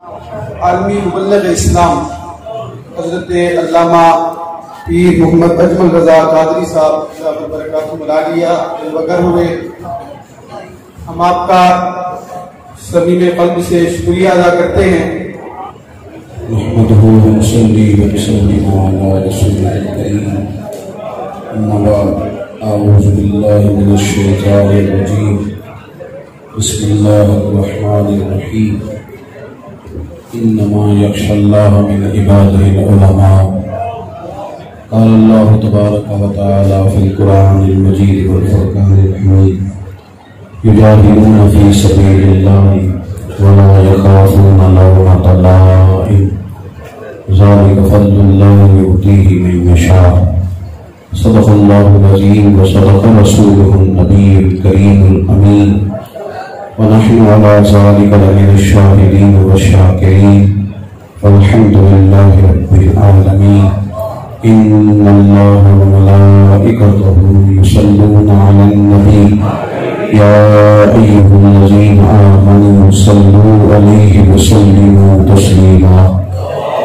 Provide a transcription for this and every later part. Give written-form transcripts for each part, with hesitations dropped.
عالمی مبلغ اسلام حضرت علامہ پیر محمد اجمل رضا قادری صاحب برکاتہ ملالیہ وغیرہ ہوئے، ہم آپ کا صمیم قلب سے شکریہ ادا کرتے ہیں۔ نحمده ونصلي ونسلم على رسوله الكريم، أما بعد، أعوذ بالله من الشيطان الرجيم، بسم الله الرحمن الرحيم، إنما يخشى الله من عباده العلماء، قال الله تبارك وتعالى في القرآن المجيد والفرقان الحميد، يجاهدون في سبيل الله ولا يخافون لومة لائم، ذلك فضل الله يؤتيه من يشاء، صدق الله العظيم وصدق رسوله النبي الكريم الأمين، ونحن على ذلك لمن الشاهدين والشاكرين، والحمد لله رب العالمين، إن الله وملائكته يصلون على النبي، يا أيها الذين آمنوا صلوا عليه وسلموا تسليما،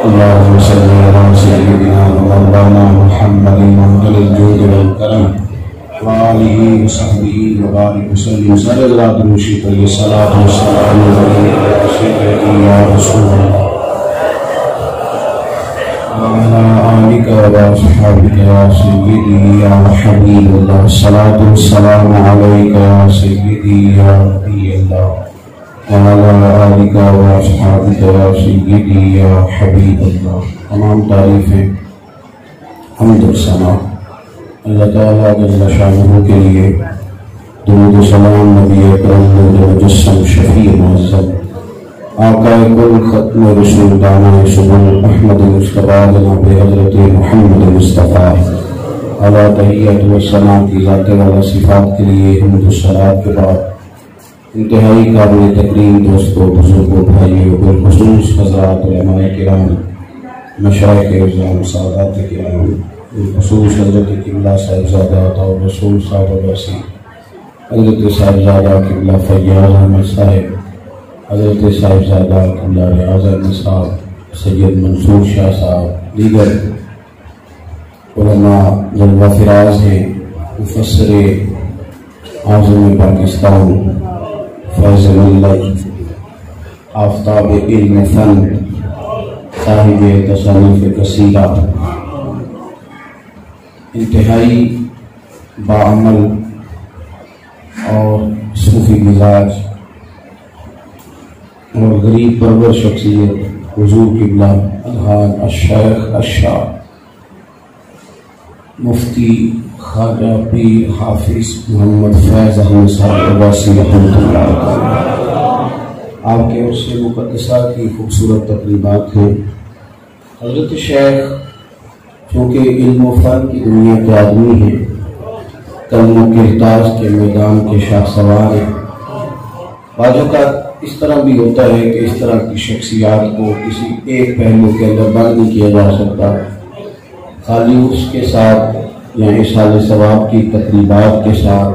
اللهم صل على سيدنا ومولانا محمد معدل الجود والكرم وآله وصحبه وبارك وسلم، صلى الله عليه وسلم، الصلاة والسلام عليك يا رسول الله وعلى آلك وأصحابك يا سيدي يا حبيب الله، الصلاة والسلام عليك يا سيدي يا نبي الله، وعلى آلك وأصحابك يا سيدي يا حبيب الله۔ تمام تعریفیں حمد و ثنا اللہ تعالیٰ جل شانہ کے لیے، درود و سلام نبی اکرم نور مجسم شفیع معظم آقا کل ختم رسول دانا سبل احمد مصطفیٰ جناب حضرت محمد مصطفیٰ علی تحیت و ثنا کی ذات والا صفات کے لیے حمد و صلوات کے بعد انتہائی قابل تکریم دوستوں، بزرگوں، بھائیوں، بالخصوص حضرات علماء کرام، مشائخ اعظام، سادات کرام، بالخصوص حضرت قبلہ صاحبزادہ اور رسول صاحب الرسی حضرت صاحبزادہ قبلہ فیاض احمد صاحب، حضرت صاحبزادہ قبلہ ریاض احمد صاحب، سید منصور شاہ صاحب، دیگر علماء جلوہ فراز ہیں، مفسر اعظم پاکستان، فیض ملت، آفتاب علم فن، صاحب تصانیف قصیدہ، انتہائی باعمل اور صوفی مزاج اور غریب پرور شخصیت حضور قبلہ الحاج الشیخ الشاہ مفتی خواجہ پیر حافظ محمد فیض احمد صاحب عباسی رحمۃ اللہ تعالی، آپ کے عرص مقدسہ کی خوبصورت تقریبات ہیں۔ حضرت شیخ چونکہ علم و فن کی دنیا کے آدمی ہیں، قلم و کرتاز کے میدان کے شاہ سوار ہیں، بعض اوقات اس طرح بھی ہوتا ہے کہ اس طرح کی شخصیات کو کسی ایک پہلو کے اندر بند نہیں کیا جا سکتا، خالی اس کے ساتھ یا احسان ثواب کی تقریبات کے ساتھ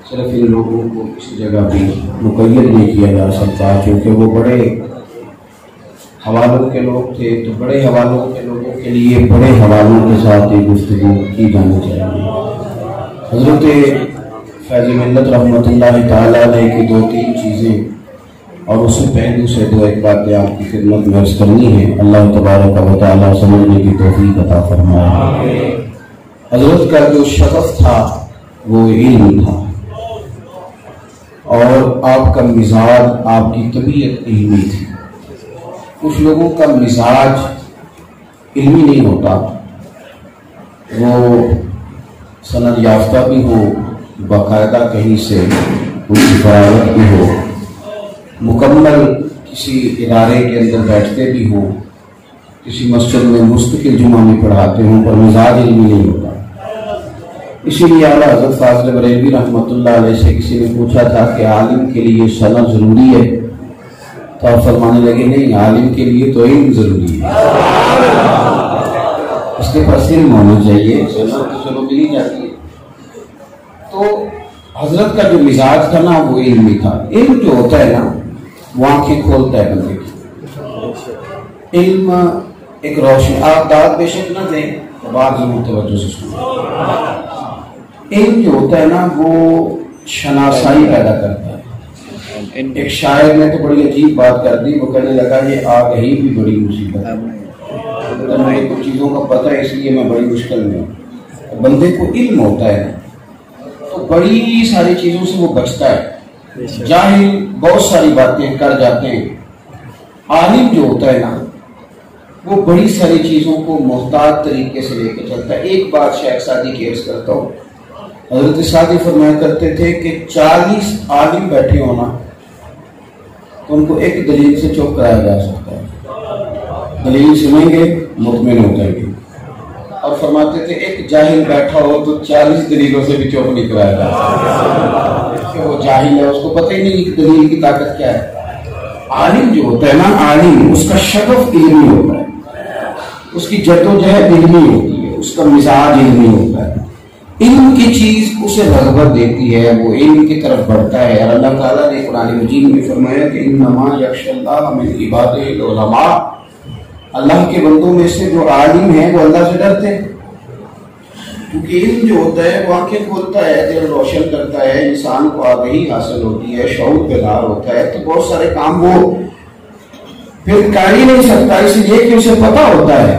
صرف ان لوگوں کو کسی جگہ بھی مقید نہیں کیا جا سکتا، کیونکہ وہ بڑے حوالوں کے لوگ تھے، تو بڑے حوالوں کے لوگوں کے لیے بڑے حوالوں کے ساتھ یہ گفتگو کی جانی چاہیے۔ حضرت فیض ملت رحمۃ اللہ تعالیٰ علیہ کی دو تین چیزیں اور اسی پہلو سے دو ایک باتیں آپ کی خدمت میں عرض کرنی ہے، اللہ تبارک و تعالیٰ سمجھنے کی توفیق عطا فرمائے۔ حضرت کا جو شغف تھا وہ علم تھا، اور آپ کا مزاج، آپ کی طبیعت علمی تھی۔ کچھ لوگوں کا مزاج علمی نہیں ہوتا، وہ سند یافتہ بھی ہو، باقاعدہ کہیں سے ان کی فراغت بھی ہو، مکمل کسی ادارے کے اندر بیٹھتے بھی ہوں، کسی مسجد میں مستقل جمعہ میں پڑھاتے ہوں، پر مزاج علمی نہیں ہوتا۔ اسی لیے اعلیٰ حضرت فاضل بریلوی رحمۃ اللہ علیہ سے کسی نے پوچھا تھا کہ عالم کے لیے سند ضروری ہے، تو آپ فرمانے لگے نہیں، عالم کے لیے تو علم ضروری ہے، اس کے پاس علم ہونا چاہیے، سند تو چلو مل ہی جاتی ہے۔ تو حضرت کا جو مزاج تھا نا وہ علمی تھا۔ علم جو ہوتا ہے نا وہ آنکھیں کھولتا ہے بندے کی. علم ایک روشن، آپ داد بے شک نہ دیں، بات ضرور توجہ سے سنیں. علم جو ہوتا ہے نا وہ شناسائی پیدا کرتا ہے. ایک شاعر نے تو بڑی عجیب بات کر دی، وہ کہنے لگا یہ آ گئی بھی بڑی مصیبت ہے، مجھے کچھ چیزوں کا پتہ ہے اس لیے میں بڑی مشکل میں ہوں. بندے کو علم ہوتا ہے تو بڑی ساری چیزوں سے وہ بچتا ہے. جاہل بہت ساری باتیں کر جاتے ہیں، عالم جو ہوتا ہے نا وہ بڑی ساری چیزوں کو محتاط طریقے سے لے کے چلتا ہے. ایک بات شیخ سعدی کی عرض کرتا ہوں، حضرت سعدی فرمایا کرتے تھے کہ 40 عالم بیٹھے ہونا تو ان کو ایک دلیل سے چپ کرایا جا سکتا ہے، دلیل سنیں گے مطمئن ہو جائیں گے. اور فرماتے تھے ایک جاہل بیٹھا ہو تو 40 دلیلوں سے بھی چپ نہیں کرایا جا سکتا، کہ وہ جاہل ہے، اس کو پتہ ہی نہیں کہ دلیل کی طاقت کیا ہے. عالم جو ہوتا ہے نا، عالم اس کا شغف علمی ہوتا ہے، اس کی جدوجہد علمی ہوتی ہے، اس کا مزاج علمی ہوتا ہے. علم کی چیز اسے رغبت دیتی ہے، وہ علم کی طرف بڑھتا ہے. اور اللہ تعالیٰ نے قرآن مجید میں فرمایا کہ انما یخشی اللہ من عبادہ العلماء، اللہ کے بندوں میں سے جو عالم ہیں وہ اللہ سے ڈرتے ہیں. کیونکہ علم جو ہوتا ہے وہ آنکھیں کھولتا ہے، دل روشن کرتا ہے، انسان کو آگہی حاصل ہوتی ہے، شعور بیدار ہوتا ہے. تو بہت سارے کام وہ پھر کر ہی نہیں سکتا، اس لیے کہ اسے پتہ ہوتا ہے.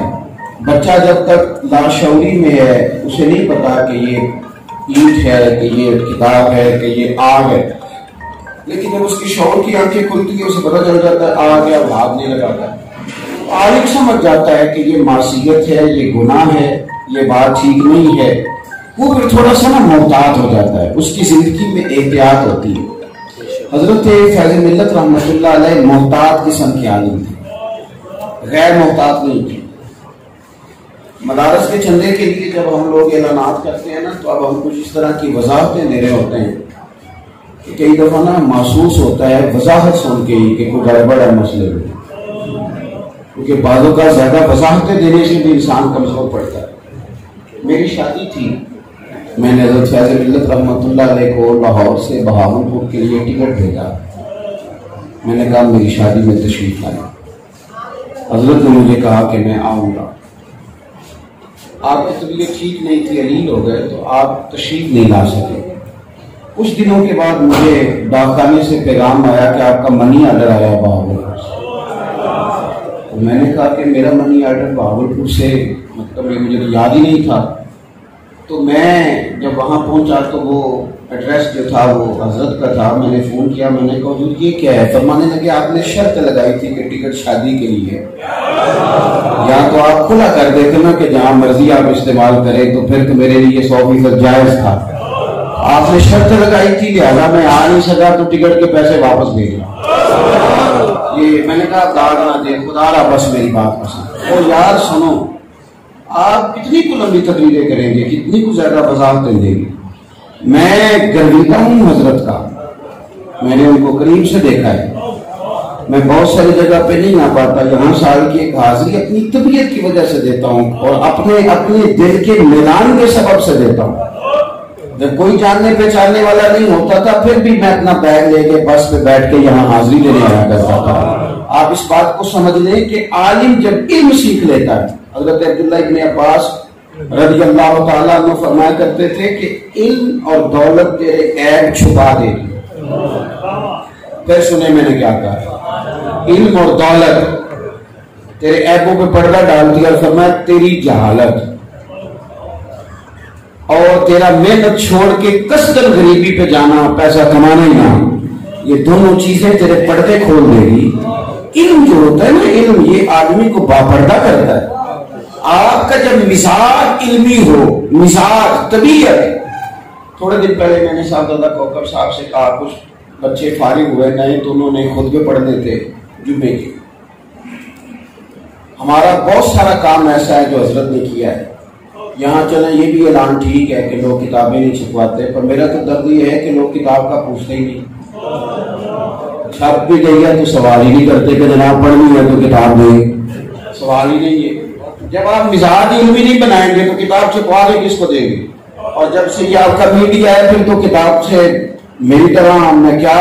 بچہ جب تک لاشعوری میں ہے اسے نہیں پتا کہ یہ اینٹ ہے، کہ یہ کتاب ہے، کہ یہ آگ ہے. لیکن جب اس کی شعور کی آنکھیں کھلتی ہے اسے پتہ چل جاتا ہے آگ ہے، اب ہاتھ نہیں لگاتا ہے. عالم سمجھ جاتا ہے کہ یہ معصیت ہے، یہ گناہ ہے، یہ بات ٹھیک نہیں ہے. وہ پھر تھوڑا سا نا محتاط ہو جاتا ہے، اس کی زندگی میں احتیاط ہوتی ہے. حضرت فیض ملت رحمۃ اللہ علیہ محتاط قسم کے عالم تھے، غیر محتاط نہیں تھے. مدارس کے چندے کے لیے جب ہم لوگ اعلانات کرتے ہیں نا تو اب ہم کچھ اس طرح کی وضاحتیں دے رہے ہوتے ہیں کہ کئی دفعہ نا محسوس ہوتا ہے وضاحت سن کے ہی کہ کوئی گڑبڑ ہے مسئلے میں، کیونکہ بعضوں کا زیادہ وضاحتیں دینے سے بھی انسان کمزور پڑتا ہے. میری شادی تھی، میں نے حضرت فیض ملت رحمۃ اللہ علیہ کو لاہور سے بہاولپور کے لیے ٹکٹ بھیجا. میں نے کہا میری شادی میں تشریف لائیں. حضرت نے مجھے کہا کہ میں آؤں گا. آپ کی طبیعت ٹھیک نہیں تھی، علیل ہو گئے تو آپ تشریف نہیں لا سکے. کچھ دنوں کے بعد مجھے ڈاکخانے سے پیغام آیا کہ آپ کا منی آرڈر آیا بہاولپور سے. تو میں نے کہا کہ میرا منی آرڈر بہاولپور سے مطلب مجھے تو یاد ہی نہیں تھا. تو میں جب وہاں پہنچا تو وہ ایڈریس جو تھا وہ حضرت کا تھا. میں نے فون کیا، میں نے کہا حضور یہ کیا ہے؟ فرمانے لگے آپ نے شرط لگائی تھی کہ ٹکٹ شادی کے لیے، یا تو آپ کھلا کر دیتے نا کہ جہاں مرضی آپ استعمال کریں، تو پھر تو میرے لیے 100% جائز تھا. آپ نے شرط لگائی تھی لہٰذا میں آ نہیں سکا تو ٹکٹ کے پیسے واپس بھیج رہا. یہ میں نے کہا داغ نہ دے خدا را، بس میری بات پسند. اور یار سنو، آپ کتنی کو لمبی تقریریں کریں گے، کتنی کو زیادہ وضاحتیں دیں گے. میں گرویدہ ہوں حضرت کا، میں نے ان کو قریب سے دیکھا ہے. میں بہت ساری جگہ پہ نہیں آ پاتا، یہاں سال کی ایک حاضری اپنی طبیعت کی وجہ سے دیتا ہوں اور اپنے دل کے میلان کے سبب سے دیتا ہوں. جب کوئی جاننے پہچاننے والا نہیں ہوتا تھا پھر بھی میں اپنا بیگ لے کے بس پہ بیٹھ کے یہاں حاضری دینے آیا کرتا تھا. آپ اس بات کو سمجھ لیں کہ عالم جب علم سیکھ لیتا ہے، حضرت عبداللہ ابن عباس رضی اللہ تعالیٰ عنہ فرمایا کرتے تھے کہ علم اور دولت تیرے عیب چھپا دے گی. پھر سنے میں نے کیا کہا، علم اور دولت تیرے عیبوں پہ پردہ ڈالتی ہے. اور فرمایا تیری جہالت اور تیرا محنت چھوڑ کے قصداً غریبی پہ جانا، پیسہ کمانا ہی نہ، یہ دونوں چیزیں تیرے پردے کھول دے گی. علم جو ہوتا ہے نا، علم یہ آدمی کو باپردہ کرتا ہے. آپ کا جب مزاج علمی ہو، مزاج طبیعت. تھوڑے دن پہلے میں نے صاحبزادہ کوکب صاحب سے کہا، کچھ بچے فارغ ہوئے نئے تو انہوں نے خطبے پڑھنے تھے جمعے کے. ہمارا بہت سارا کام ایسا ہے جو حضرت نے کیا ہے. یہاں چلیں یہ بھی اعلان ٹھیک ہے کہ لوگ کتابیں نہیں چھپواتے، پر میرا تو درد یہ ہے کہ لوگ کتاب کا پوچھتے ہی نہیں. چھپ بھی گئی ہے تو سوال ہی نہیں کرتے کہ جناب پڑھنی ہے تو کتاب دیں، سوال ہی نہیں ہے. جب آپ مزاج علمی نہیں بنائیں گے تو کتاب چھپوا دیں کس کو دیں گے؟ اور جب سے یہ آپ کا میڈیا ہے پھر تو کتاب سے میری طرح میں کیا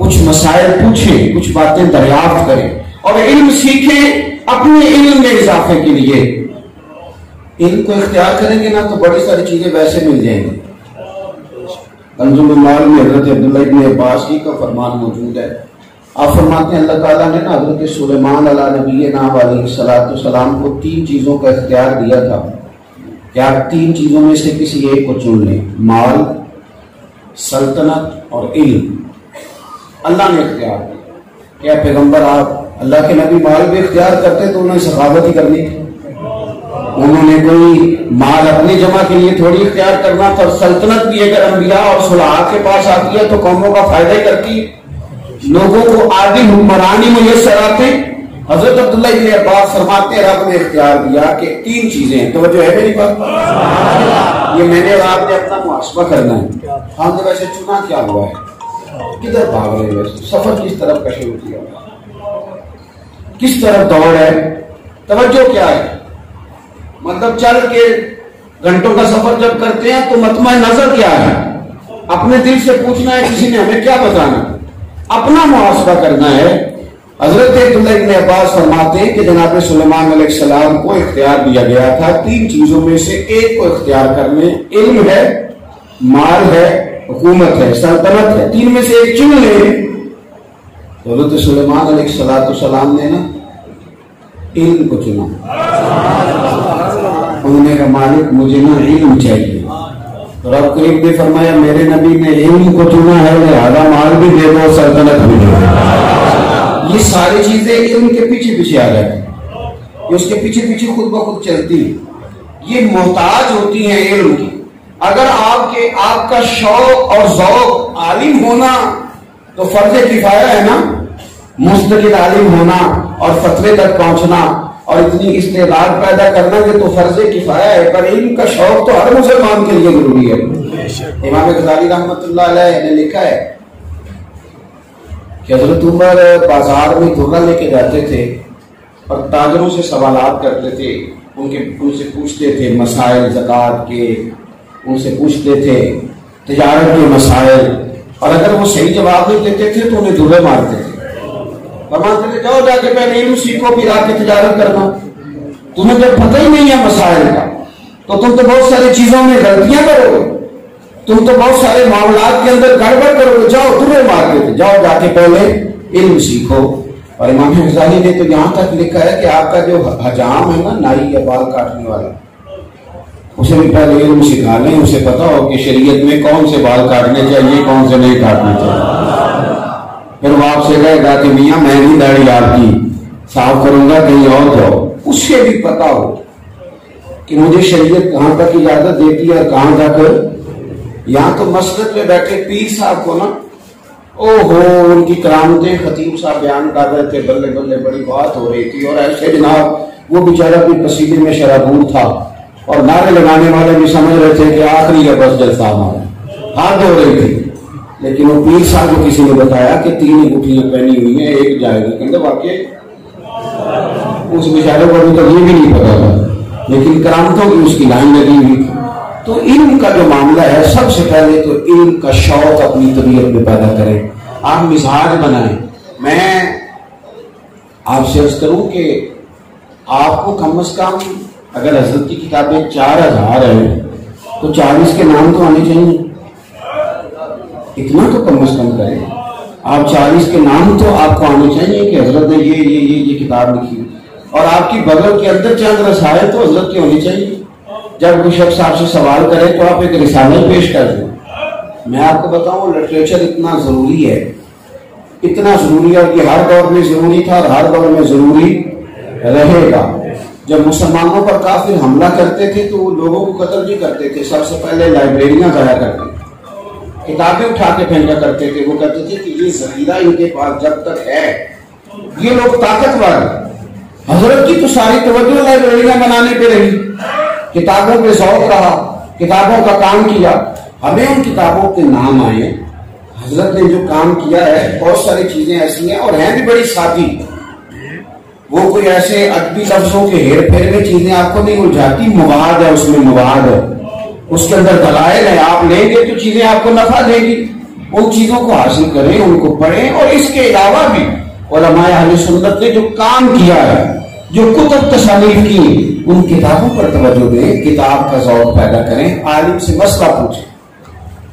کچھ مسائل پوچھیں، کچھ باتیں دریافت کریں اور علم سیکھیں اپنے علم میں اضافے کے لیے۔ علم کو اختیار کریں گے نا تو بڑی ساری چیزیں ویسے مل جائیں گی۔ کنز المال میں حضرت عبداللہ ابن عباس کا فرمان موجود ہے۔ آپ فرماتے ہیں اللہ تعالیٰ نے نا حضرت سلیمان علیہ نبینا علیہ السلام کو 3 چیزوں کا اختیار دیا تھا کہ آپ 3 چیزوں میں سے کسی ایک کو چن لیں، مال، سلطنت اور علم۔ اللہ نے اختیار دیا۔ کیا پیغمبر آپ اللہ کے نبی مال بھی اختیار کرتے تو انہیں سخاوت ہی کرنی تھی، انہوں نے کوئی مال اپنی جمع کے لیے تھوڑی اختیار کرنا تھا۔ سلطنت بھی اگر انبیاء اور صلحاء کے پاس آتی ہے تو قوموں کا فائدہ ہی کرتی ہے، لوگوں کو عادل حکمرانی میسر آتے۔ حضرت عبداللہ ابن عباس فرماتے ہیں رب نے اختیار دیا کہ 3 چیزیں ہیں، توجہ ہے میری بات؟ یہ میں نے اور آپ نے اپنا محاسبہ کرنا ہے۔ ہم نے ویسے چنا کیا ہوا ہے، کدھر بھاگ رہے ہیں، ویسے سفر کس طرف کا شروع کیا، کس طرف دوڑ ہے، توجہ کیا ہے؟ مطلب چل کے گھنٹوں کا سفر جب کرتے ہیں تو مطمع نظر کیا ہے؟ اپنے دل سے پوچھنا ہے کسی نے ہمیں کیا بتانا، اپنا محاسبہ کرنا ہے۔ حضرت عبداللہ ابن عباس فرماتے ہیں کہ جناب سلیمان علیہ السلام کو اختیار دیا گیا تھا 3 چیزوں میں سے ایک کو اختیار کرنے، علم ہے، مال ہے، حکومت ہے، سلطنت ہے، 3 میں سے ایک چن لیں۔ حضرت سلیمان علیہ السلام نے نا علم کو چنا۔ انہوں نے کہا مالک مجھے نا علم چاہیے، رب کریم نے فرمایا میرے نبی نے علم کو چنا ہے لہذا مال بھی دے دو، سلطنت بھی دے دو۔ یہ ساری چیزیں علم کے پیچھے پیچھے آ جاتی ہیں، یہ اس کے پیچھے پیچھے خود بخود چلتی ہیں، یہ محتاج ہوتی ہیں علم کی۔ اگر آپ کا شوق اور ذوق عالم ہونا تو فرض کفایہ ہے نا، مستقل عالم ہونا اور فتوے تک پہنچنا اور اتنی استعداد پیدا کرنا یہ تو فرض کفایہ ہے، پر علم کا شوق تو ہر مسلمان کے لیے ضروری ہے۔ امام غزالی رحمۃ اللہ علیہ نے لکھا ہے کہ حضرت عمر بازار میں دھرا لے کے جاتے تھے اور تاجروں سے سوالات کرتے تھے، ان سے پوچھتے تھے مسائل زکوٰۃ کے، ان سے پوچھتے تھے تجارت کے مسائل، اور اگر وہ صحیح جواب نہیں دیتے تھے تو انہیں دھرے مارتے تھے۔ فرماتے تھے جاؤ جا کے پہلے علم سیکھو پھر آ کے تجارت کرنا، تمہیں جب پتہ ہی نہیں ہے مسائل کا تو تم تو بہت ساری چیزوں میں غلطیاں کرو گے، تم تو بہت سارے معاملات کے اندر گڑبڑ کرو گے، جاؤ دھرے مارتے تھے، جاؤ جا کے پہلے علم سیکھو۔ اور امام غزالی نے تو یہاں تک لکھا ہے کہ آپ کا جو حجام ہے نا، نائی یا بال کاٹنے والا، اسے بھی پہلے علم سکھا لیں، اسے پتا ہو کہ شریعت میں کون سے بال کاٹنے چاہیے کون سے نہیں کاٹنے چاہیے۔ پھر وہ آپ سے کہے گا کہ میاں میں نہیں داڑھی آپ کی صاف کروں گا کہیں اور جاؤ، اس سے بھی پتا ہو کہ مجھے شریعت کہاں تک اجازت دیتی ہے اور کہاں تک۔ یہاں تو مسجد میں بیٹھے پیر صاحب کو نا او ہو ان کی کرامتیں خطیب صاحب بیان کر رہے تھے، بلے بلے بڑی بات ہو رہی تھی، اور ایسے جناب وہ بیچارہ بھی پسینے میں شرابور تھا اور نعرے لگانے والے بھی سمجھ رہے تھے کہ آخری ہے بس جلسہ ہمارا، ہاتھ دھو رہی تھی۔ لیکن وہ پیر صاحب کو کسی نے بتایا کہ 3 انگوٹھیاں پہنی ہوئی ہیں، ایک جائے گی، کہ واقعی اس بیچارے کو ابھی تک یہ بھی نہیں پتا تھا، لیکن کرامتوں کی اس کی لائن لگی ہوئی تھی۔ تو علم کا جو معاملہ ہے سب سے پہلے تو علم کا شوق اپنی طبیعت میں پیدا کریں، آپ مزاج بنائیں۔ میں آپ سے عرض کروں کہ آپ کو کم از کم اگر حضرت کی کتابیں 4000 ہیں تو 40 کے نام تو آنے چاہیے، اتنا تو کم از کم کریں آپ، 40 کے نام تو آپ کو آنے چاہیے کہ حضرت نے یہ کتاب لکھی، اور آپ کی بغل کے اندر چند رسائل تو حضرت کے ہونے چاہیے۔ جب کوئی شخص آپ سے سوال کرے تو آپ ایک رسالہ پیش کر دیں۔ میں آپ کو بتاؤں لٹریچر اتنا ضروری ہے، اتنا ضروری ہے، یہ ہر دور میں ضروری تھا اور ہر دور میں ضروری رہے گا۔ جب مسلمانوں پر کافر حملہ کرتے تھے تو وہ لوگوں کو قتل نہیں کرتے تھے، سب سے پہلے لائبریریاں ضائع کرتے تھے، کتابیں اٹھا کے پھینکا کرتے تھے۔ وہ کہتے تھے کہ یہ ذخیرہ ان کے پاس جب تک ہے، یہ لوگ طاقتور ہیں۔ حضرت کی تو ساری توجہ لائبریریاں بنانے پہ رہی، کتابوں پہ ذوق رہا، کتابوں کا کام کیا۔ ہمیں ان کتابوں کے نام آئے، حضرت نے جو کام کیا ہے بہت ساری چیزیں ایسی ہیں اور ہیں بھی بڑی سادی، وہ کوئی ایسے ادبی لفظوں کے ہیر پھیر میں چیزیں آپ کو نہیں الجھاتی، مواد ہے اس میں، مواد ہے اس کے اندر دلائل ہے، آپ لیں گے تو چیزیں آپ کو نفع دے گی۔ ان چیزوں کو حاصل کریں، ان کو پڑھیں، اور اس کے علاوہ بھی علماء اہل سنت نے جو کام کیا ہے، جو کتب تصانیف کی، ان کتابوں پر توجہ دیں، کتاب کا ذوق پیدا کریں، عالم سے مسئلہ پوچھیں۔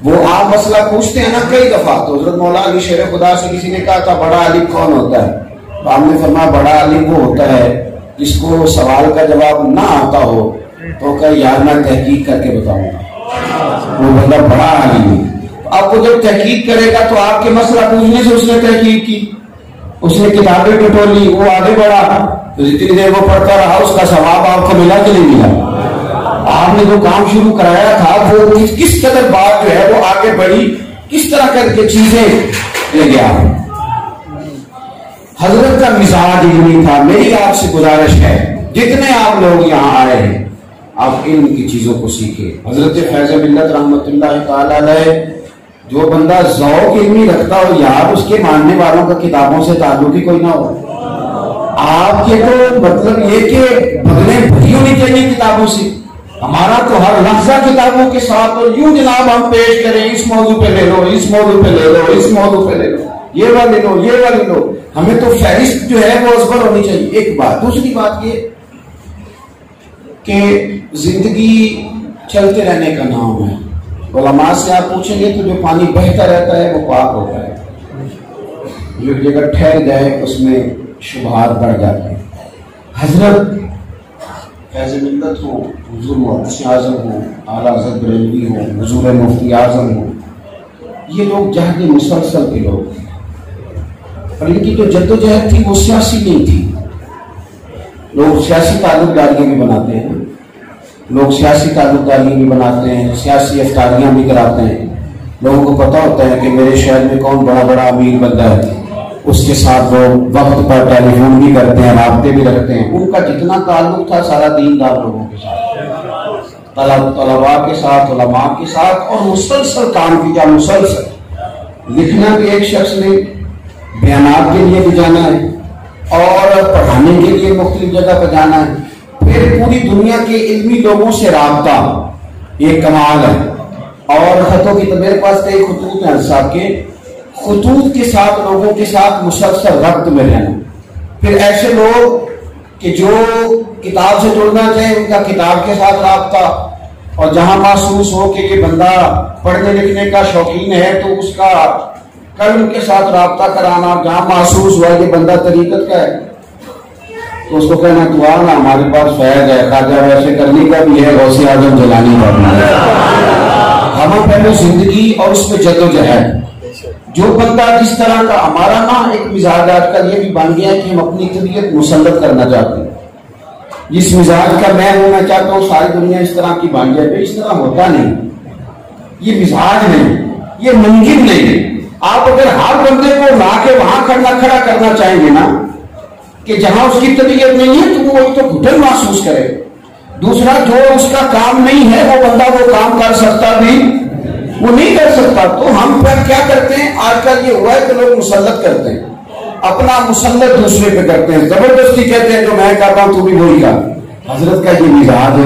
وہ آپ مسئلہ پوچھتے ہیں نا کئی دفعہ، تو حضرت مولا علی شیر خدا سے کسی نے کہا تھا بڑا عالم کون ہوتا ہے؟ تو آپ نے فرمایا بڑا عالم وہ ہوتا ہے جس کو سوال کا جواب نہ آتا ہو تو کہ یار میں تحقیق کر کے بتاؤں گا، وہ بندہ بڑا عالم ہے۔ اب وہ جب تحقیق کرے گا تو آپ کے مسئلہ پوچھنے سے اس نے تحقیق کی، اس نے کتابیں ٹٹولی، وہ آگے بڑھا، تو جتنی دیر وہ پڑھتا رہا اس کا ثواب آپ کو ملا کہ نہیں ملا؟ آپ نے جو کام شروع کرایا تھا وہ کس قدر بات جو ہے وہ آگے بڑھی، کس طرح کر کے چیزیں لے گیا۔ حضرت کا مزاج علمی تھا۔ میری آپ سے گزارش ہے جتنے آپ لوگ یہاں آئے ہیں آپ علم کی چیزوں کو سیکھیں۔ حضرت فیض ملت رحمت اللہ تعالی علیہ، جو بندہ ذوق علمی رکھتا ہو یار اس کے ماننے والوں کا کتابوں سے تعلق ہی کوئی نہ ہو۔ آپ کے تو مطلب یہ کہ بغلیں بھری ہونی چاہیے کتابوں سے، ہمارا تو ہر لفظہ کتابوں کے ساتھ، اور یوں جناب ہم پیش کریں اس موضوع پہ لے لو، اس موضوع پہ لے لو، اس موضوع پہ لے لو، یہ والے لو، یہ والے لو، ہمیں تو فہرست جو ہے وہ ازبر ہونی چاہیے۔ ایک بات، دوسری بات یہ کہ زندگی چلتے رہنے کا نام ہے۔ علماء سے آپ پوچھیں گے تو جو پانی بہتا رہتا ہے وہ پاک ہوتا ہے، جو جگہ ٹھہر جائے اس میں شبہات بڑھ جاتے ہیں۔ حضرت فیض ملت ہو، حضور محدث اعظم ہو، اعلیٰ حضرت بریلوی ہو، حضور مفتی اعظم ہو، یہ لوگ جہد مسلسل کے لوگ ہیں، اور ان کی جو جدوجہد تھی وہ سیاسی نہیں تھی۔ لوگ سیاسی تعلق داریاں بھی بناتے ہیں، لوگ سیاسی تعلق داریاں بھی بناتے ہیں، سیاسی افطاریاں بھی کراتے ہیں۔ لوگوں کو پتا ہوتا ہے کہ میرے شہر میں کون بڑا بڑا امیر بندہ ہے، اس کے ساتھ لوگ وقت پر ٹیلی فون بھی کرتے ہیں، رابطے بھی رکھتے ہیں۔ ان کا جتنا تعلق تھا سارا دیندار لوگوں کے ساتھ، طلباء کے ساتھ، علماء کے ساتھ، اور مسلسل کام کیا، مسلسل لکھنا بھی ایک شخص نے، بیانات کے لیے بھی جانا ہے، اور پڑھانے کے لیے مختلف جگہ پہ جانا ہے، پھر پوری دنیا کے علمی لوگوں سے رابطہ، یہ کمال ہے۔ اور خطوں کی، تو میرے پاس کئی خطوط ہیں صاحب کے، خطوط کے ساتھ لوگوں کے ساتھ مسلسل ربط میں رہنا۔ پھر ایسے لوگ کہ جو کتاب سے جڑنا چاہیں ان کا کتاب کے ساتھ رابطہ، اور جہاں محسوس ہو کہ یہ بندہ پڑھنے لکھنے کا شوقین ہے تو اس کا قلم کے ساتھ رابطہ کرانا، جہاں محسوس ہوا کہ بندہ طریقت کا ہے تو اس کو کہنا تو آنا ہمارے پاس فیض ہے، خواجہ ویسے کرنے کا بھی ہے، غوث اعظم جیلانی کرنا ہے۔ ہم پہلے زندگی اور اس میں جدوجہد، جو بندہ جس طرح کا، ہمارا نا ایک مزاج آج کل یہ بھی بن گیا ہے کہ ہم اپنی طبیعت مسلط کرنا چاہتے ہیں۔ جس مزاج کا میں ہونا چاہتا ہوں ساری دنیا اس طرح کی بن جائے، اس طرح ہوتا نہیں، یہ مزاج نہیں، یہ ممکن نہیں۔ آپ اگر ہر بندے کو لا کے وہاں کھڑا کرنا چاہیں گے نا کہ جہاں اس کی طبیعت نہیں ہے تو وہ ایک تو گھٹن محسوس کرے، دوسرا جو اس کا کام نہیں ہے وہ بندہ وہ کام کر سکتا بھی وہ نہیں کر سکتا۔ تو ہم پھر کیا کرتے ہیں، آج کل یہ ہوا ہے کہ لوگ مسلط کرتے ہیں، اپنا مسلط دوسرے پہ کرتے ہیں، زبردستی کہتے ہیں جو میں کر رہا ہوں تو بھی وہی کر۔ حضرت کا یہ مزاج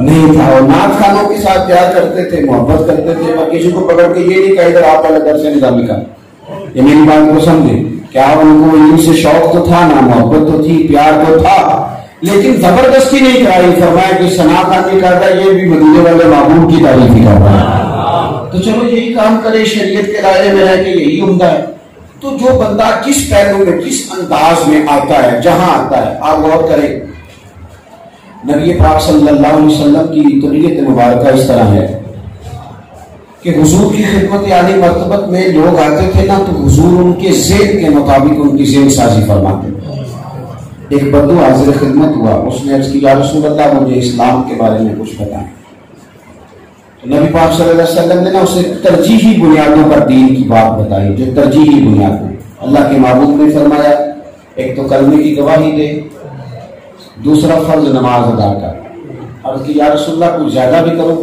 نہیں تھا، اور نعت خانوں کے ساتھ پیار کرتے تھے، محبت کرتے تھے، اور کسی کو پکڑ کے یہ نہیں کہا ادھر آپ الگ سے نظامی کا، یہ میری بات کو سمجھے، کیا ان کو ان سے شوق تو تھا نا، محبت تو تھی، پیار تو تھا، لیکن زبردستی نہیں کرائی۔ فرمایا کہ ثنا خان نہیں کرتا، یہ بھی مدینے والے معبود کی تعریف ہی کر رہا ہے، تو چلو یہی کام کرے، شریعت کے دائرے میں رہ کے یہی عمدہ ہے۔ تو جو بندہ کس پہلو میں، کس انداز میں آتا ہے، جہاں آتا ہے، آپ غور کریں۔ نبی پاک صلی اللہ علیہ وسلم کی طبیعت مبارکہ اس طرح ہے کہ حضور کی خدمت عالی مرتبت میں لوگ آتے تھے نا تو حضور ان کے ذہن کے مطابق ان کی ذہن سازی فرماتے تھے۔ ایک بدو حاضر خدمت ہوا، اس نے عرض کی یا رسول اللہ مجھے اسلام کے بارے میں کچھ بتائیں۔ تو نبی پاک صلی اللہ علیہ وسلم نے نا اسے ترجیحی بنیادوں پر دین کی بات بتائی، جو ترجیحی بنیاد ہے۔ اللہ کے معبود نے فرمایا ایک تو کلمے کی گواہی دے، دوسرا فرض نماز ادا کر۔ عرض کی یا رسول اللہ کچھ زیادہ بھی کرو،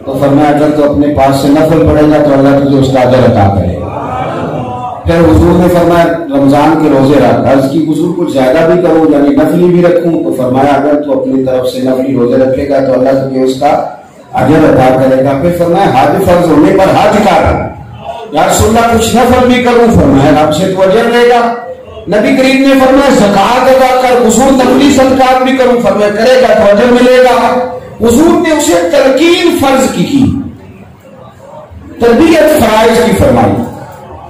تو فرمایا اگر تو اپنے پاس سے نفل پڑے گا تو اللہ تجھے اس کا اجر عطا کرے گا۔ پھر حضور نے فرمایا رمضان کے روزے رکھ۔ عرض کی حضور کچھ زیادہ بھی کروں یعنی نفلی بھی رکھوں، تو فرمایا اگر تو اپنی طرف سے نفلی روزے رکھے گا تو اللہ تجھے اس کا اجر عطا کرے گا۔ پھر فرمایا حج فرض ہونے پر حج کر، یا رسول اللہ کچھ نفل بھی کروں، فرمایا رب سے تو اجر لے گا۔ نبی کریم نے فرمایا زکات ادا کر، حضور نفلی صدقات بھی کروں، فرمایا کرے گا تو اجر ملے گا۔ حضور نے اسے تلقین فرض کی تربیت فرائض کی فرمائی۔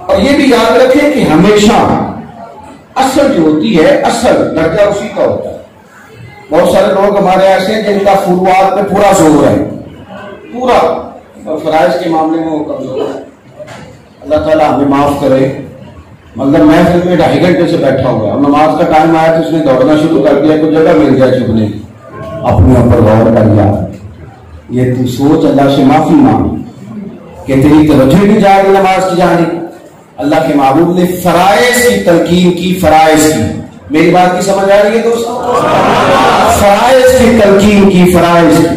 اور یہ بھی یاد رکھیں کہ ہمیشہ اصل جو ہوتی ہے، اصل درجہ اسی کا ہوتا ہے۔ بہت سارے لوگ ہمارے ایسے ہیں جن کا فروعات پہ پورا زور ہے، پورا، اور فرائض کے معاملے میں وہ کمزور ہے۔ اللہ تعالیٰ ہمیں معاف کرے۔ مطلب محفل میں 2.5 گھنٹے سے بیٹھا ہوا ہے، اب نماز کا ٹائم آیا تو اس نے دوڑنا شروع کر دیا، کوئی جگہ مل جائے چھپنے کی، اپنے اوپر غور کر لیا۔ یہ تو سوچ، اللہ سے معافی مانگ کہ تیری توجہ نہیں جا رہی نماز کی جانب۔ اللہ کے محبوب نے فرائض کی تلقین کی، فرائض کی، میری بات کی سمجھ آ رہی ہے دوستو؟ فرائض کی تلقین کی، فرائض کی،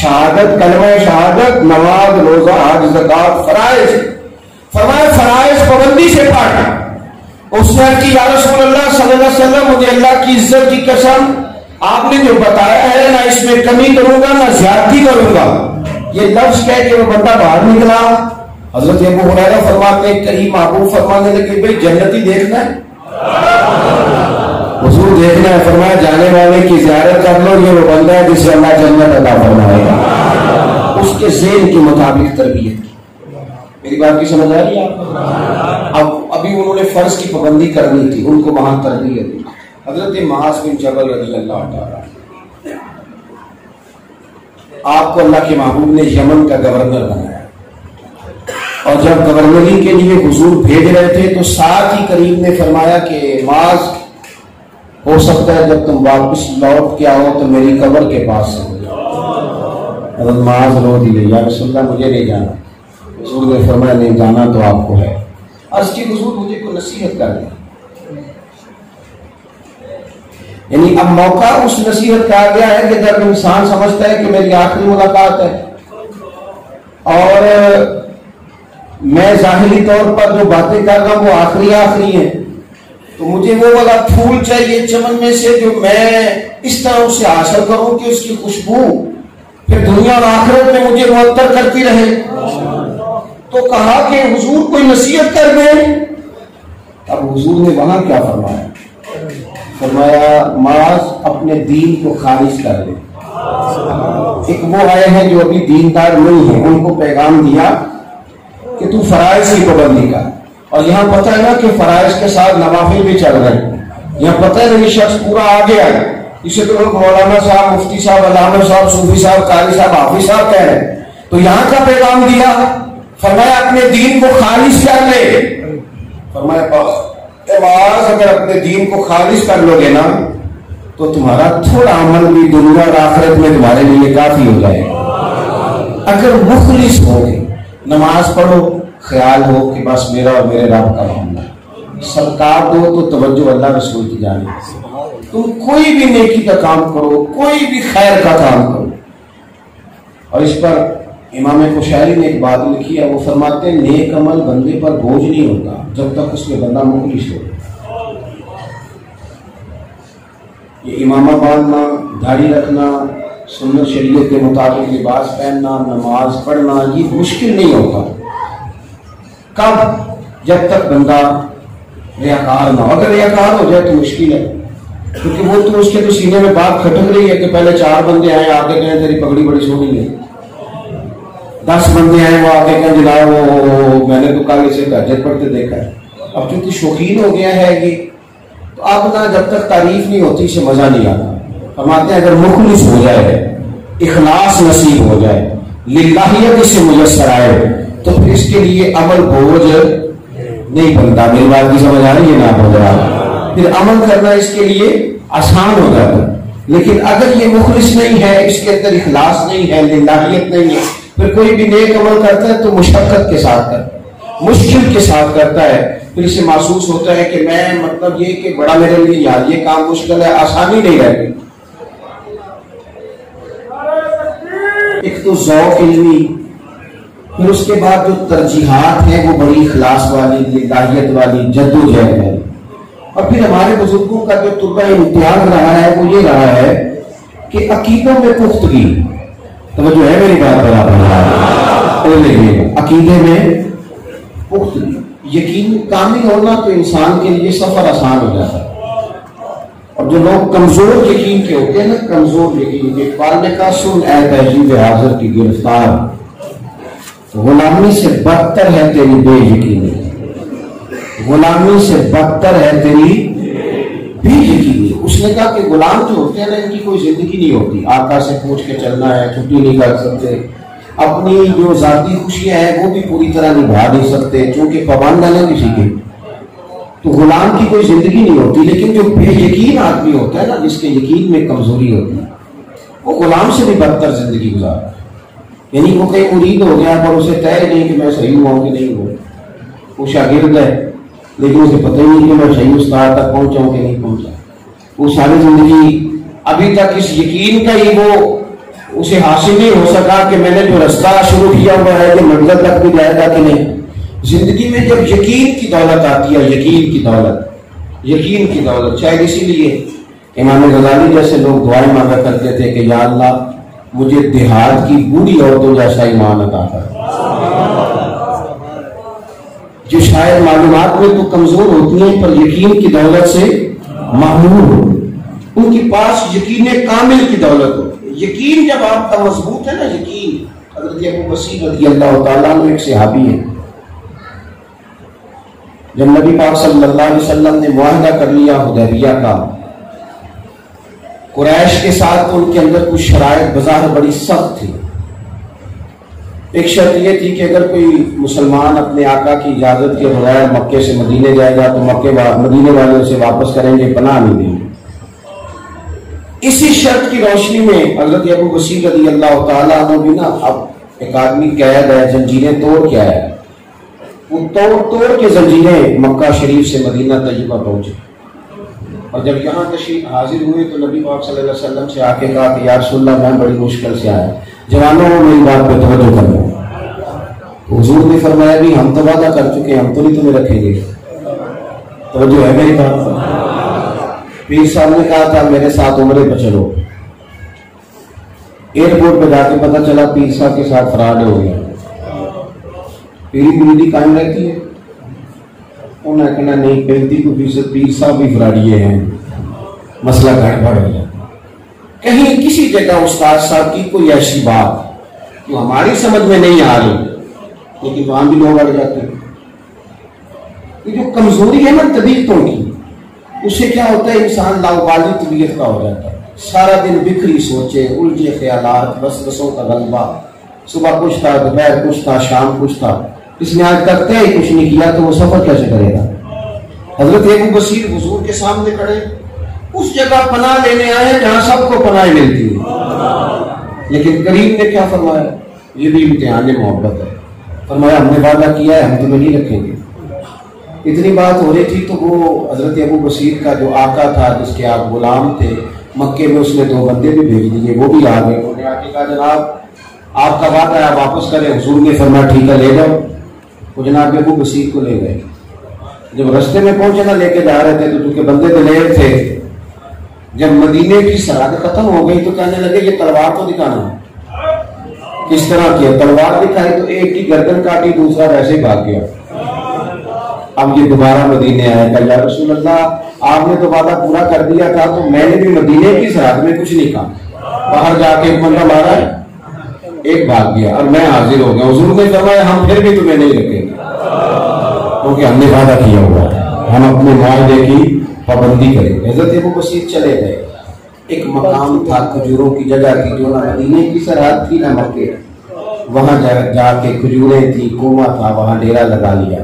شہادت، کلمہ شہادت، نماز، روزہ، حج، زکات، فرائض۔ فرمایا فرائض پابندی سے پڑھ۔ اس نے کہ یا رسول اللہ صلی اللہ علیہ وسلم مجھے اللہ کی عزت کی قسم آپ نے جو بتایا ہے نہ اس میں کمی کروں گا نہ زیادتی کروں گا۔ یہ لفظ کہہ کے وہ بندہ باہر نکلا۔ حضرت ابو ہریرہ فرماتے ہیں کہیں محبوب فرمانے لگے بھئی جنتی دیکھنا ہے؟ حضور دیکھنا ہے، فرمایا جانے والے کی زیارت کر لو، یہ وہ بندہ ہے جسے اللہ جنت عطا فرمائے گا۔ اس کے ذہن کے مطابق تربیت کی۔ میری بات کی سمجھ آ رہی ہے آپ کو؟ اب ابھی انہوں نے فرض کی پابندی کرنی تھی، ان کو وہاں تربیت دی۔ حضرت معاذ بن جبل رضی اللہ تعالی آپ کو اللہ کے محبوب نے یمن کا گورنر بنایا، اور جب گورنری کے لیے حضور بھیج رہے تھے تو ساتھ ہی کریم نے فرمایا کہ معاذ ہو سکتا ہے جب تم واپس لوٹ کے آؤ تو میری قبر کے پاس سے ہو جاؤ۔ حضرت معاذ رو دیے، یا رسول اللہ مجھے نہیں جانا۔ حضور نے فرمایا نہیں جانا تو آپ کو ہے۔ عرض کی حضور مجھے کوئی نصیحت کر دیں، یعنی اب موقع اس نصیحت کا آ گیا ہے کہ جب انسان سمجھتا ہے کہ میری آخری ملاقات ہے اور میں ظاہری طور پر جو باتیں کر رہا ہوں وہ آخری ہیں، تو مجھے وہ والا پھول چاہیے چمن میں سے جو میں اس طرح اسے حاصل کروں کہ اس کی خوشبو پھر دنیا اور آخرت میں مجھے معطر کرتی رہے۔ تو کہا کہ حضور کوئی نصیحت کر دیں۔ اب حضور نے وہاں کیا فرمایا؟ فرمایا معاذ اپنے دین کو خالص کر دے۔ ایک وہ آئے ہیں جو ابھی دیندار نہیں ہیں، ان کو پیغام دیا کہ تو فرائض کی پابندی کر۔ اور یہاں پتہ ہے نا کہ فرائض کے ساتھ نوافل بھی چل رہے ہیں، یہاں پتہ ہے نا یہ شخص پورا آ گیا ہے، اسے تو لوگ مولانا صاحب، مفتی صاحب، علامہ صاحب، صوفی صاحب، قاری صاحب، حافظ صاحب کہہ رہے ہیں۔ تو یہاں کا پیغام دیا، فرمایا اپنے دین کو خالص کر لے۔ فرمایا معاذ اگر اپنے دین کو خالص کر لو گے نا تو تمہارا تھوڑا عمل بھی دنیا اور آخرت میں تمہارے لیے کافی ہو جائے گا۔ اگر مخلص ہو گے، نماز پڑھو، خیال ہو کہ بس میرا اور میرے رب کا معاملہ، صدقات دو تو توجہ اللہ رسول کی جانب، تم کوئی بھی نیکی کا کام کرو، کوئی بھی خیر کا کام کرو۔ اور اس پر امام کشیری نے ایک بات لکھی ہے، وہ فرماتے ہیں نیک عمل بندے پر بوجھ نہیں ہوتا جب تک اس میں بندہ مخلص ہو۔ یہ امامہ باندھنا، داڑھی رکھنا، سنت شریعت کے مطابق لباس پہننا، نماز پڑھنا، یہ مشکل نہیں ہوتا کب؟ جب تک بندہ ریاکار نہ ہو۔ اگر ریاکار ہو جائے تو مشکل ہے، کیونکہ وہ تو اس کے تو سینے میں بات کھٹک رہی ہے کہ پہلے 4 بندے آئے آگے کہیں تیری پگڑی بڑی سونی ہے، 10 بندے آئے وہ آگے کہیں جناب وہ میں نے تو کل اسے تہجد پڑھتے دیکھا ہے۔ اب چونکہ شوقین ہو گیا ہے یہ، تو اب نہ جب تک تعریف نہیں ہوتی اسے مزہ نہیں آتا۔ فرماتے ہیں اگر مخلص ہو جائے، اخلاص نصیب ہو جائے، للہیت اسے میسر آئے تو پھر اس کے لیے عمل بوجھ نہیں بنتا۔ میری بات کی سمجھ آ رہی ہے نا؟ ہو جائے پھر عمل کرنا اس کے لیے آسان ہو جاتا ہے۔ لیکن اگر یہ مخلص نہیں ہے، اس کے اندر اخلاص نہیں ہے، للہیت نہیں ہے، پھر کوئی بھی نیک عمل کرتا ہے تو مشقت کے ساتھ کرتا ہے، مشکل کے ساتھ کرتا ہے، پھر اسے محسوس ہوتا ہے کہ میں مطلب یہ کہ بڑا میرے لیے یار یہ کام مشکل ہے، آسانی نہیں رہتی۔ ایک تو ذوق علمی، پھر اس کے بعد جو ترجیحات ہیں وہ بڑی اخلاص والی، للہیت والی، جدوجہد ہے۔ اور پھر ہمارے بزرگوں کا جو طرز امتیاز رہا ہے وہ یہ رہا ہے کہ عقیدوں میں پختگی، توجہ ہے میری بات پر آپ دیکھیے عقیدے میں پختگی یقین کامل ہونا تو انسان کے لیے سفر آسان ہو جاتا ہے. اور جو لوگ کمزور یقین کے ہوتے ہیں نا, کمزور یقین کے اقبال نے کہا سن اے تہذیب حاضر کی گرفتار, غلامی سے بدتر ہے تیری بے یقینی, غلامی سے بدتر ہے تیری بے یقینی. اس نے کہا کہ غلام جو ہوتے ہیں نا ان کی کوئی زندگی نہیں ہوتی, آقا سے پوچھ کے چلنا ہے, چھٹی نہیں کر سکتے, اپنی جو ذاتی خوشیاں ہیں وہ بھی پوری طرح نبھا نہیں سکتے چونکہ پابند ہے کسی کے. تو غلام کی کوئی زندگی نہیں ہوتی. لیکن جو بے یقین آدمی ہوتا ہے نا, جس کے یقین میں کمزوری ہوتی ہے, وہ غلام سے بھی بدتر زندگی گزارتا ہے. یعنی وہ کہیں مرید ہو گیا پر اسے طے نہیں کہ میں صحیح ہوں کہ نہیں ہوں. وہ شاگرد ہے لیکن اسے پتہ ہی نہیں کہ میں صحیح استاد تک پہنچا ہوں کہ نہیں پہنچا. وہ ساری زندگی ابھی تک اس یقین کا ہی وہ اسے حاصل نہیں ہو سکا کہ میں نے جو رستہ شروع کیا ہوا ہے کہ منزل تک بھی جائے گا کہ نہیں. زندگی میں جب یقین کی دولت آتی ہے, یقین کی دولت, یقین کی دولت, شاید اسی لیے امام غزالی جیسے لوگ دعائیں مانگا کرتے تھے کہ یا اللہ مجھے دیہات کی بوڑھی عورتوں جیسا ایمان عطا کر. جو شاید معلومات میں تو کمزور ہوتی ہیں پر یقین کی دولت سے محروم ہو, ان کے پاس یقین کامل کی دولت ہو. یقین جب آپ کا مضبوط ہے نا, یقین. حضرت ابو بصیر رضی اللہ تعالیٰ عنہ ایک صحابی ہے. جب نبی پاک صلی اللہ علیہ وسلم نے معاہدہ کر لیا حدیبیہ کا قریش کے ساتھ, تو ان کے اندر کچھ شرائط بظاہر بڑی سخت تھی. ایک شرط یہ تھی کہ اگر کوئی مسلمان اپنے آقا کی اجازت کے بغیر مکے سے مدینے جائے گا تو مدینے والے اسے واپس کریں گے, پناہ نہیں دیں گے. اسی شرط کی روشنی میں حضرت ابو بصیر رضی اللہ تعالیٰ عنہ بھی نا, اب ایک آدمی قید ہے, زنجیریں توڑ کے آیا, وہ توڑ کے زنجیریں مکہ شریف سے مدینہ طیبہ پہنچے. اور جب یہاں تشریف حاضر ہوئے تو نبی پاک صلی اللہ علیہ وسلم سے آ کے کہا کہ یا رسول اللہ میں بڑی مشکل سے آیا, جوانوں میری بات پہ توجہ کرنا. حضور نے فرمایا بھی ہم تو وعدہ کر چکے, ہم تو نہیں تمہیں رکھیں گے. توجہ ہے میری بات پر. پیر صاحب نے کہا تھا میرے ساتھ عمرے پہ چلو. ایئرپورٹ پہ جا کے پتہ چلا پیر صاحب کے ساتھ فراڈ ہو گیا. پیری مریدی قائم رہتی ہے. انہوں نے کہنا نہیں 35% پیر صاحب بھی فراڈیے ہیں, مسئلہ گڑبڑ ہو جاتا. کہیں کسی جگہ استاد صاحب کی کوئی ایسی بات جو ہماری سمجھ میں نہیں آ رہی, لیکن وہاں بھی لوگ اڑ جاتے ہیں. یہ جو کمزوری ہے نا طبیعتوں کی, اس سے کیا ہوتا ہے انسان لاوبالی طبیعت کا ہو جاتا ہے. سارا دن بکھری سوچے, الجھے خیالات, وسوسوں کا غلبہ, صبح کچھ تھا, دوپہر کچھ تھا, شام کچھ تھا, اس نے آج تک طے ہی کچھ نہیں کیا تو وہ سفر کیسے کرے گا. حضرت ابو بصیر حضور کے سامنے کھڑے, اس جگہ پناہ لینے آئے جہاں سب کو پناہ ملتی ہے. لیکن کریم نے کیا فرمایا, یہ بھی امتحان محبت ہے. فرمایا ہم نے وعدہ کیا ہے, ہم تمہیں نہیں رکھیں گے. اتنی بات ہو رہی تھی تو وہ حضرت ابو بصیر کا جو آقا تھا جس کے آپ غلام تھے, مکے میں اس نے 2 بندے بھی بھیج دیے, وہ بھی آ گئے. انہوں نے آ کے کہا جناب آپ کا وعدہ ہے, آپ واپس کریں. حضور نے فرمایا ٹھیک ہے لے جاؤ. وہ جناب ابو بصیر کو لے گئے. جب رستے میں پہنچے نا, لے کے جا رہے تھے تو چونکہ بندے دلیر تھے, جب مدینے کی سرحد ختم ہو گئی تو کہنے لگے یہ تلوار تو دکھانا. کس طرح کیا؟ تلوار دکھائی تو ایک کی گردن کاٹی, دوسرا ویسے ہی بھاگ گیا. اب یہ دوبارہ مدینے آئے گا, یا رسول اللہ آپ نے تو وعدہ پورا کر دیا تھا, تو میں نے بھی مدینے کی سرحد میں کچھ نہیں کہا, باہر جا کے ایک بندہ مارا ہے, ایک بھاگ گیا اور میں حاضر ہو گیا. حضور نے فرمایا ہم پھر بھی تمہیں نہیں رکھیں گے کیونکہ ہم نے وعدہ کیا ہوا ہے, ہم اپنے معاہدے کی پابندی کریں گے. حضرت ابو بصیر چلے گئے. ایک مقام تھا کھجوروں کی جگہ کی, جو نہ مدینے کی سرحد تھی نہ مکے. وہاں جا کے کھجوریں تھی, کنواں تھا, وہاں ڈیرا لگا لیا.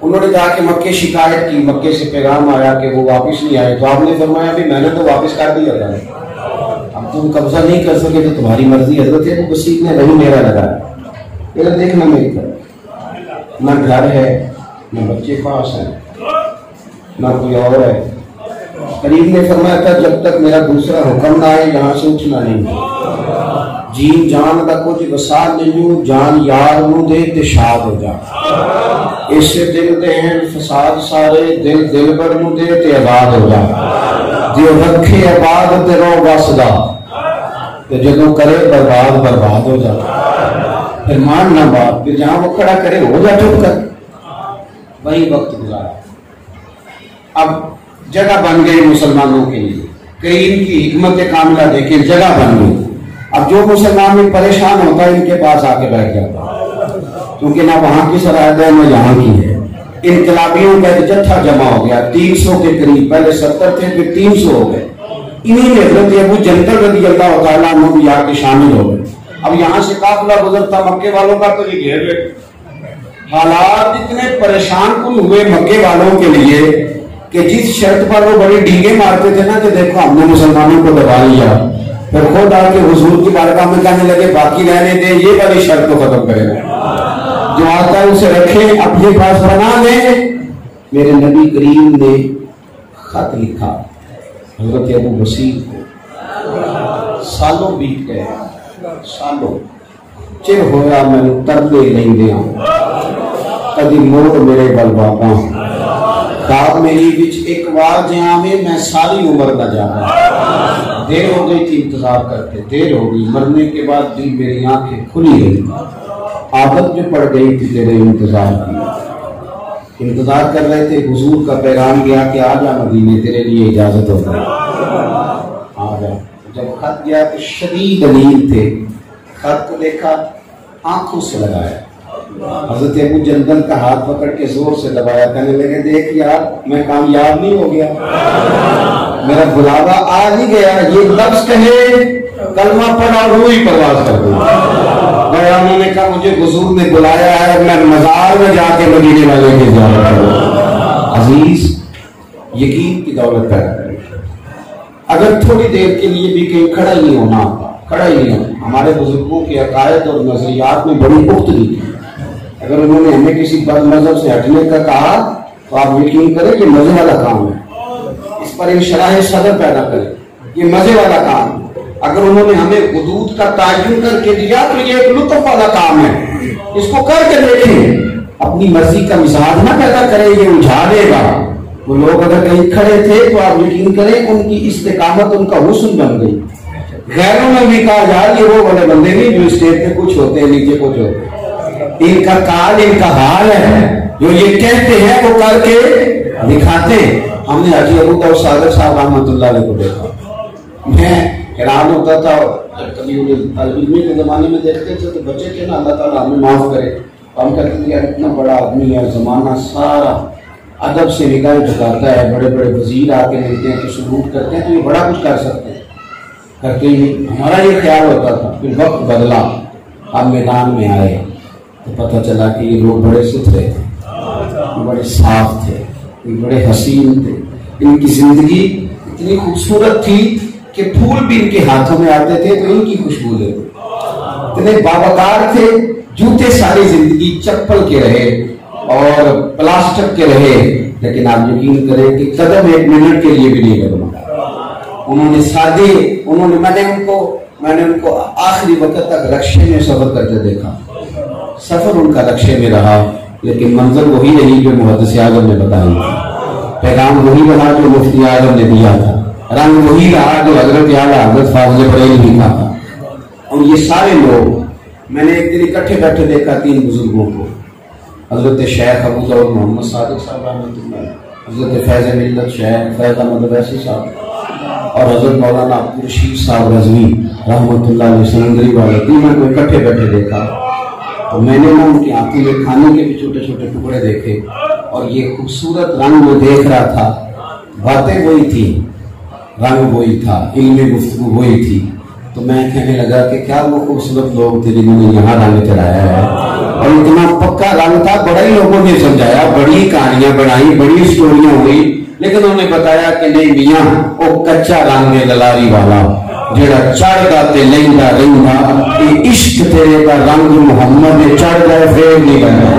انہوں نے جا کے مکے شکایت کی, مکے سے پیغام آیا کہ وہ واپس نہیں آئے. تو آپ نے فرمایا بھی میں نے تو واپس کر دیا تھا, اب تم قبضہ نہیں کر سکے تو تمہاری مرضی. حضرت ابو بصیر نے وہی میرا لگایا. میرا دیکھنا میری طرف, نہ گھر ہے, نہ بچے پاس ہیں, نہ کوئی اور ہے. قریب نے فرمایا تھا جب تک میرا دوسرا حکم نہ آئے یہاں سے اٹھنا نہیں. جین جان کا کچھ وسال نہیں, جان یار نو دے تے شاد ہو جا. اس سے دل دے ہیں فساد سارے, دل دل بر نو دے تے آزاد ہو جا. جو رکھے آباد تے رو وسدا, تو جدو کرے برباد ہو جاتا، پھر ماننا بات، پھر جہاں وہ کھڑا کرے ہو جا چپ کر، وہی وقت گزارا۔ اب جگہ بن گئی مسلمانوں کے لیے، کریم کی حکمت کاملہ دیکھیں، جگہ بن گئی۔ اب جو مسلمان بھی پریشان ہوتا ہے ان کے پاس آ کے بیٹھ جاتا ہے، کیونکہ نہ وہاں کی سرحد ہے نہ یہاں کی ہے۔ انقلابیوں کا ایک جتھا جمع ہو گیا 300 کے قریب، پہلے 70 تھے پھر 300 ہو گئے۔ انہی میں حضرت ابو جندل رضی اللہ تعالیٰ عنہ بھی آ کے شامل ہو گئے۔ اب یہاں سے قافلہ گزرتا مکے والوں کا تو یہ گھیر گئے۔ حالات اتنے پریشان کن ہوئے مکے والوں کے لیے کہ جس شرط پر وہ بڑی ڈھیگے مارتے تھے نا کہ دیکھو ہم نے مسلمانوں کو دبا لیا، پھر خود آ کے حضور کی بارگاہ میں کہنے لگے باقی رہنے دیں، یہ والی شرط کو ختم کریں، جو آتا ہے اسے رکھیں، اپنے پاس بنا دیں۔ میرے نبی کریم نے خط لکھا حضرت ابو بصیر کو، سالوں بیت گئے، سالوں چر ہویا میں ترلے نہیں دیا، کدی موڑ میرے بل بابا، کاب میری بچ ایک وار جہاں میں ساری عمر نہ جانا۔ دیر ہو گئی تھی انتظار کرتے، دیر ہو گئی، مرنے کے بعد بھی میری آنکھیں کھلی رہی، عادت میں پڑ گئی تھی تیرے انتظار کی۔ انتظار کر رہے تھے، حضور کا پیغام گیا کہ آ جا مدینے، تیرے لیے اجازت ہو گئی، آ جا۔ جب خط گیا تو شدید دلیل تھے، خط کو دیکھا، آنکھوں سے لگایا، حضرت ابو جندل کا ہاتھ پکڑ کے زور سے دبایا، کہنے لگے دیکھ یار میں کامیاب نہیں ہو گیا، میرا بلاوا آ نہیں گیا، یہ لفظ کہے کلمہ پڑھا روح ہی پرواز کر دوں۔ انہوں نے کہا مجھے حضور نے بلایا ہے، میں مزار میں جا کے مدینے والے کی زیارت کروں۔ عزیز، یقین کی دولت پیدا کریں۔ اگر تھوڑی دیر کے لیے بھی کہیں کھڑا ہی نہیں ہونا، کھڑا ہی نہیں ہونا۔ ہمارے بزرگوں کے عقائد اور نظریات میں بڑی پختگی تھی، اگر انہوں نے ہمیں کسی بد مذہب سے ہٹنے کا کہا تو آپ یقین کریں کہ مزے والا کام ہے، اس پر انشراح صدر پیدا کریں، یہ مزے والا کام ہے۔ اگر انہوں نے ہمیں حدود کا تعین کر کے دیا تو یہ ایک لطف والا کام ہے، اس کو کر کے دیکھیں، اپنی مرضی کا مزاج نہ پیدا کریں، یہ اجھالے گا۔ وہ لوگ اگر کہیں کھڑے تھے تو آپ یقین کریں ان کی استقامت ان کا حسن بن گئی۔ غیروں میں بھی کہا جائے یہ وہ بڑے بندے نہیں جو اسٹیج پہ کچھ ہوتے ہیں نیچے کچھ ہوتے ہیں، ان کا کال ان کا حال ہے، جو یہ کہتے ہیں وہ کر کے دکھاتے ہیں۔ ہم نے حاجی ابو داؤد صادق صاحب رحمۃ اللہ علیہ کو دیکھا، میں حیران ہوتا تھا، جب کبھی انہیں طالب علمی کے زمانے میں دیکھتے تھے تو بچے تھے نا، اللہ تعالیٰ ہمیں معاف کرے، ہم کہتے تھے اتنا بڑا آدمی ہے، زمانہ سارا ادب سے نگاہ جھکاتا ہے، بڑے بڑے وزیر آ کے ملتے ہیں تو سلوٹ کرتے ہیں تو یہ بڑا کچھ کر سکتے ہیں، کرتے ہی ہمارا یہ خیال ہوتا تھا۔ پھر وقت بدلا، ہم میدان میں آئے تو پتہ چلا کہ یہ لوگ بڑے ستھرے تھے، بڑے صاف تھے، بڑے حسین تھے، ان کی زندگی اتنی خوبصورت تھی کہ پھول بھی ان کے ہاتھوں میں آتے تھے تو ان کی خوشبو لیتے، اتنے باوقار تھے، جوتے ساری زندگی چپل کے رہے اور پلاسٹک کے رہے، لیکن آپ یقین کریں کہ قدم ایک منٹ کے لیے بھی نہیں لگنا۔ انہوں نے سادے، میں نے ان کو آخری وقت تک رکشے میں سفر کرتے دیکھا، سفر ان کا رکشے میں رہا، لیکن منظر وہی رہی جو محدث اعظم نے بتائی تھی، پیغام وہی رہا جو مفتی اعظم نے دیا تھا، رنگ وہی رہا جو حضرت اعلیٰ حضرت فاضل بریلوی کا تھا۔ اور یہ سارے لوگ میں نے ایک دن اکٹھے بیٹھے دیکھا، 3 بزرگوں کو، حضرت شیخ ابو داؤد محمد صادق صاحب رحمۃ اللہ، حضرت فیض ملت شیخ فیض احمد ویسی صاحب اور حضرت مولانا عبدالرشید صاحب رضوی رحمۃ اللہ علیہ سمندری والے، تینوں کو اکٹھے بیٹھے دیکھا، اور میں نے ان کی آنکھوں میں کھانے کے بھی چھوٹے چھوٹے ٹکڑے دیکھے، اور یہ خوبصورت رنگ میں دیکھ رہا تھا، باتیں وہی تھی، رنگ وہی تھا، علم گفتگو وہی تھی، تو میں کہنے لگا کہ کیا وہ خوبصورت لوگ تھے جنہوں نے یہاں رنگ چڑھایا ہے، اور اتنا پکا رنگ تھا، بڑے لوگوں نے سمجھایا، بڑی کہانیاں بنائی، بڑی سٹوریاں ہوئی، لیکن انہوں نے بتایا کہ نہیں میاں وہ کچا رنگ ہے للاری والا، جڑا چڑھ گا تے لیندا رہندا، یہ عشق تیرے کا رنگ محمد نے چڑھ گئے پھر نہیں کرنا،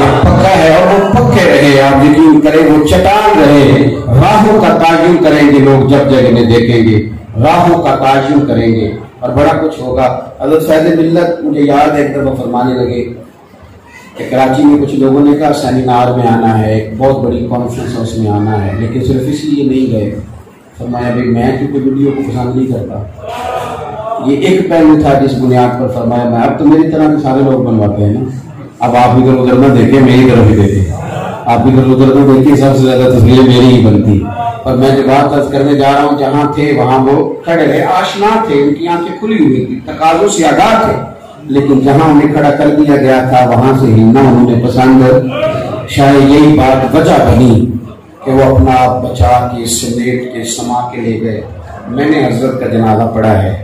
یہ پکا ہے، اور وہ پکے رہے، آپ یقین کریں وہ چٹان رہے، راہوں کا تعین کریں گے لوگ جب جگہ انہیں دیکھیں گے، راہوں کا تعین کریں گے اور بڑا کچھ ہوگا۔ حضرت فیض ملت مجھے یاد ہے ایک دفعہ فرمانے لگے کہ کراچی میں کچھ لوگوں نے کہا سیمینار میں آنا ہے، ایک بہت بڑی کانفرنس ہے اس میں آنا ہے، لیکن صرف اس لیے نہیں گئے، فرمایا بھائی میں کیونکہ ویڈیو کو پسند نہیں کرتا، یہ ایک پہلو تھا جس بنیاد پر فرمایا میں اب تو میری طرح کے سارے لوگ بنواتے ہیں نا، اب آپ ادھر ادھر نہ دیکھیں میری طرف ہی دیکھیں، آپ ادھر ادھر نہ دیکھیں، سب سے زیادہ تصویریں میری ہی بنتی۔ اور میں جو بات عرض کرنے جا رہا ہوں جہاں تھے وہاں وہ کھڑے رہے، آشنا تھے، ان کی آنکھیں کھلی ہوئی تھی، تقاضوں سے آگاہ تھے، لیکن جہاں انہیں کھڑا کر دیا گیا تھا وہاں سے ہلنا انہوں نے پسند، شاید یہی بات وجہ بنی کہ وہ اپنا آپ بچا کے سمیٹ کے سما کے لے گئے۔ میں نے حضرت کا جنازہ پڑھا ہے،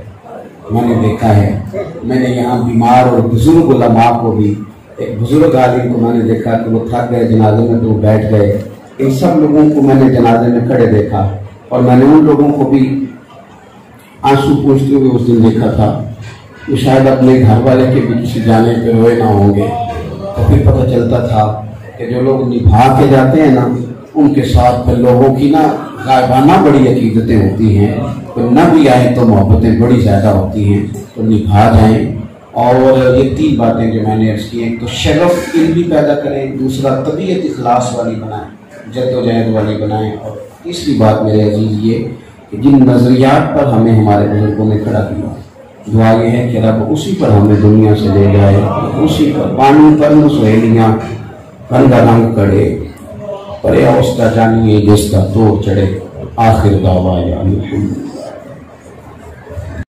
میں نے دیکھا ہے، میں نے یہاں بیمار اور بزرگ علماء کو بھی، ایک بزرگ عالم کو میں نے دیکھا کہ وہ تھک گئے جنازے میں تو وہ بیٹھ گئے، ان سب لوگوں کو میں نے جنازے میں کھڑے دیکھا، اور میں نے ان لوگوں کو بھی آنسو پوچھتے ہوئے اس دن دیکھا تھا، وہ شاید اپنے گھر والے کے بھی کسی جانے پہ روئے نہ ہوں گے، تو پھر پتہ چلتا تھا کہ جو لوگ نبھا کے جاتے ہیں نا ان کے ساتھ پھر لوگوں کی نا غائبانہ بڑی عقیدتیں ہوتی ہیں، تو نہ بھی آئے تو محبتیں بڑی زیادہ ہوتی ہیں، تو نبھا جائیں۔ اور یہ تین باتیں جو میں نے عرض کی ہیں، تو شرف علمی پیدا کریں، دوسرا طبیعت اخلاص والی بنائیں، جد و جہد والی بنائیں، اور تیسری بات میرے عزیز یہ کہ جن نظریات پر ہمیں ہمارے بزرگوں نے کھڑا کیا، دعا یہ ہے کہ رب اسی پر ہمیں دنیا سے لے جائے، اسی پر پانی پر سہیلیاں رنگ رنگ کڑے پرے اس کا جانیے جس کا توڑ چڑھے، آخر دعوا یا الحمد۔